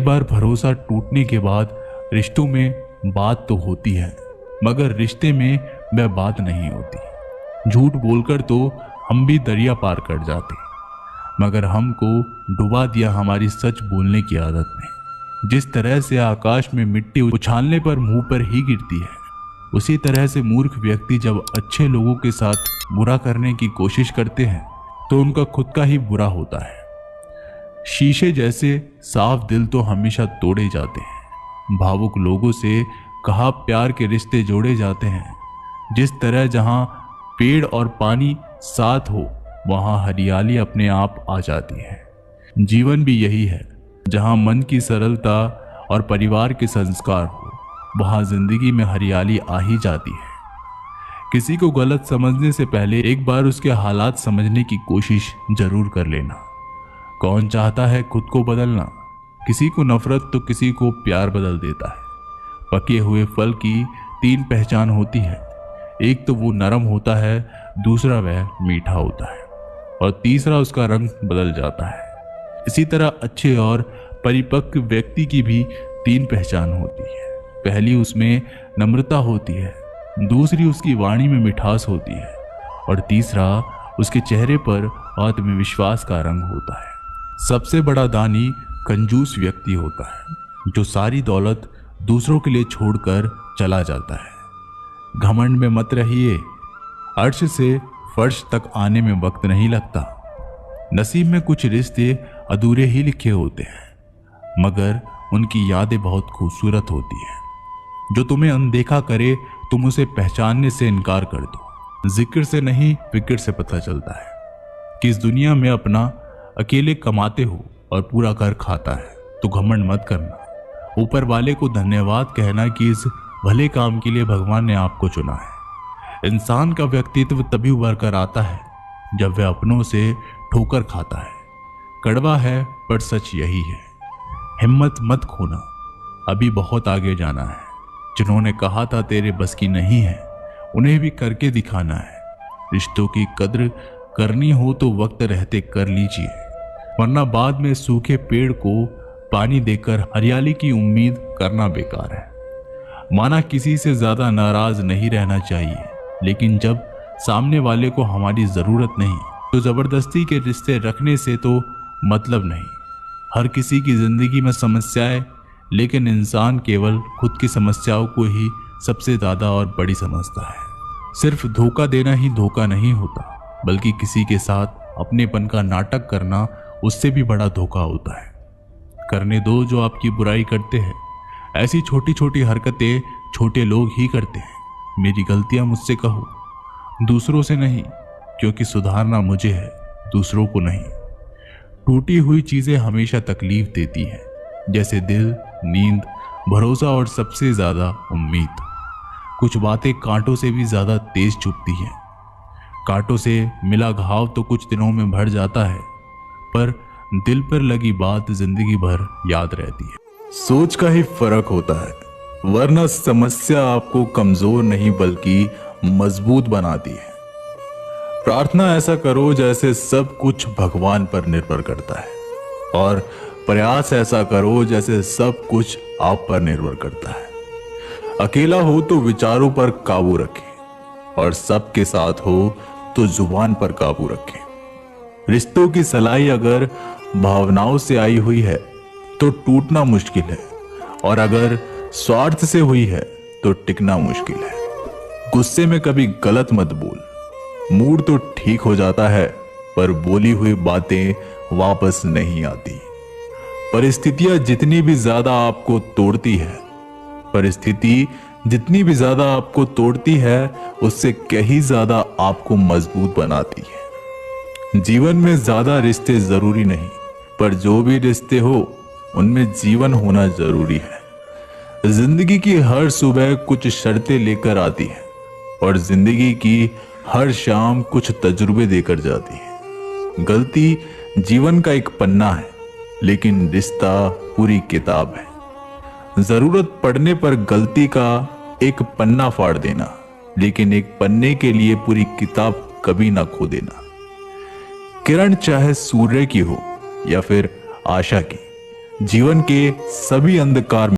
एक बार भरोसा टूटने के बाद रिश्तों में बात तो होती है, मगर रिश्ते में वह बात नहीं होती। झूठ बोलकर तो हम भी दरिया पार कर जाते, मगर हमको डुबा दिया हमारी सच बोलने की आदत ने। जिस तरह से आकाश में मिट्टी उछालने पर मुंह पर ही गिरती है, उसी तरह से मूर्ख व्यक्ति जब अच्छे लोगों के साथ बुरा करने की कोशिश करते हैं तो उनका खुद का ही बुरा होता है। शीशे जैसे साफ दिल तो हमेशा तोड़े जाते हैं। भावुक लोगों से कहा प्यार के रिश्ते जोड़े जाते हैं। जिस तरह जहां पेड़ और पानी साथ हो, वहां हरियाली अपने आप आ जाती है। जीवन भी यही है, जहां मन की सरलता और परिवार के संस्कार हो, वहां जिंदगी में हरियाली आ ही जाती है। किसी को गलत समझने से पहले एक बार उसके हालात समझने की कोशिश जरूर कर लेना। कौन चाहता है खुद को बदलना? किसी को नफरत तो किसी को प्यार बदल देता है। पके हुए फल की 3 पहचान होती है। एक तो वो नरम होता है, दूसरा वह मीठा होता है, और तीसरा उसका रंग बदल जाता है। इसी तरह अच्छे और परिपक्व व्यक्ति की भी 3 पहचान होती है। पहली उसमें नम्रता होती है, दूसरी उसकी वाणी में मिठास होती है, और तीसरा उसके चेहरे पर आत्मविश्वास का रंग होता है। सबसे बड़ा दानी कंजूस व्यक्ति होता है, जो सारी दौलत दूसरों के लिए छोड़कर चला जाता है। घमंड में मत रहिए, अर्श से फर्श तक आने में वक्त नहीं लगता। नसीब में कुछ रिश्ते अधूरे ही लिखे होते हैं, मगर उनकी यादें बहुत खूबसूरत होती हैं। जो तुम्हें अनदेखा करे, तुम उसे पहचानने से इनकार कर दो। जिक्र से नहीं, फिक्र से पता चलता है कि इस दुनिया में अपना अकेले कमाते हो और पूरा घर खाता है तो घमंड मत करना। ऊपर वाले को धन्यवाद कहना कि इस भले काम के लिए भगवान ने आपको चुना है। इंसान का व्यक्तित्व तभी उभर कर आता है जब वह अपनों से ठोकर खाता है। कड़वा है पर सच यही है। हिम्मत मत खोना, अभी बहुत आगे जाना है। जिन्होंने कहा था तेरे बस की नहीं है, उन्हें भी करके दिखाना है। रिश्तों की कद्र करनी हो तो वक्त रहते कर लीजिए, वरना बाद में सूखे पेड़ को पानी देकर हरियाली की उम्मीद करना बेकार है। माना किसी से ज्यादा नाराज नहीं रहना चाहिए, लेकिन जब सामने वाले को हमारी जरूरत नहीं तो जबरदस्ती के रिश्ते रखने से तो मतलब नहीं। हर किसी की जिंदगी में समस्याएं, लेकिन इंसान केवल खुद की समस्याओं को ही सबसे ज्यादा और बड़ी समझता है। सिर्फ धोखा देना ही धोखा नहीं होता, बल्कि किसी के साथ अपनेपन का नाटक करना उससे भी बड़ा धोखा होता है। करने दो जो आपकी बुराई करते हैं। ऐसी छोटी छोटी हरकतें छोटे लोग ही करते हैं। मेरी गलतियां मुझसे कहो, दूसरों से नहीं, क्योंकि सुधारना मुझे है, दूसरों को नहीं। टूटी हुई चीजें हमेशा तकलीफ देती हैं, जैसे दिल, नींद, भरोसा और सबसे ज्यादा उम्मीद। कुछ बातें कांटों से भी ज्यादा तेज चुभती हैं। कांटों से मिला घाव तो कुछ दिनों में भर जाता है, पर दिल पर लगी बात जिंदगी भर याद रहती है। सोच का ही फर्क होता है, वरना समस्या आपको कमजोर नहीं बल्कि मजबूत बनाती है। प्रार्थना ऐसा करो जैसे सब कुछ भगवान पर निर्भर करता है, और प्रयास ऐसा करो जैसे सब कुछ आप पर निर्भर करता है। अकेला हो तो विचारों पर काबू रखें, और सबके साथ हो तो जुबान पर काबू रखें। रिश्तों की सलाई अगर भावनाओं से आई हुई है तो टूटना मुश्किल है, और अगर स्वार्थ से हुई है तो टिकना मुश्किल है। गुस्से में कभी गलत मत बोल। मूड तो ठीक हो जाता है, पर बोली हुई बातें वापस नहीं आती। परिस्थितियां जितनी भी ज्यादा आपको तोड़ती है, परिस्थिति जितनी भी ज्यादा आपको तोड़ती है, उससे कहीं ज्यादा आपको मजबूत बनाती है। जीवन में ज्यादा रिश्ते जरूरी नहीं, पर जो भी रिश्ते हो उनमें जीवन होना जरूरी है। जिंदगी की हर सुबह कुछ शर्तें लेकर आती है, और जिंदगी की हर शाम कुछ तजुर्बे देकर जाती है। गलती जीवन का एक पन्ना है, लेकिन रिश्ता पूरी किताब है। जरूरत पड़ने पर गलती का एक पन्ना फाड़ देना, लेकिन एक पन्ने के लिए पूरी किताब कभी ना खो देना। किरण चाहे सूर्य की हो या फिर आशा की, जीवन के सभी अंधकार